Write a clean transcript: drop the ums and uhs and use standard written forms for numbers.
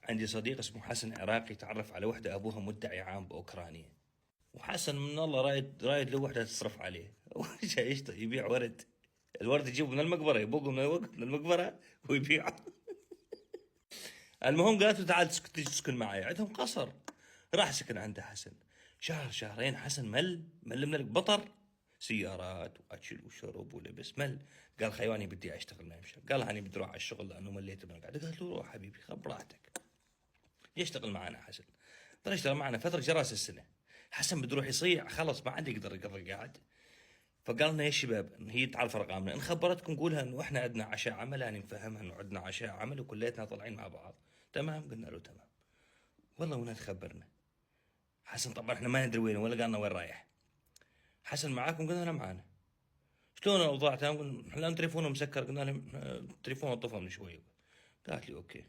عندي صديق اسمه حسن عراقي، تعرف على وحده ابوها مدعي عام باوكرانيا، وحسن من الله رايد له وحده تصرف عليه. جاي يبيع ورد. الورد يجيبه من المقبره، يبوقه من المقبره ويبيعه. المهم قالت له تعال تيجي تسكن معي، عندهم قصر. راح سكن عند حسن شهر شهرين. حسن مل من بطر سيارات واكل وشرب ولبس مل. قال خيواني بدي اشتغل ما يمشي. قال هاني بدي اروح على الشغل لانه مليت من القعده. قالت له روح حبيبي خذ براحتك. يشتغل معنا حسن. ظل يشتغل معنا فتره جراس السنه. حسن بده يروح يصيع، خلص ما عاد يقدر يقضي قاعد. فقال لنا يا شباب، هي تعرف ارقامنا، ان خبرتكم قولها انه احنا عندنا عشاء عمل، يعني نفهمها انه عندنا عشاء عمل وكليتنا طالعين مع بعض. تمام، قلنا له تمام. والله وين تخبرنا. حسن طبعا احنا ما ندري وين ولا قالنا وين رايح. حسن معاكم؟ قلنا له معانا. شلون الاوضاع؟ تمام. قلنا تليفونه مسكر. قلنا له تليفونه طفى من شوي. قالت لي اوكي.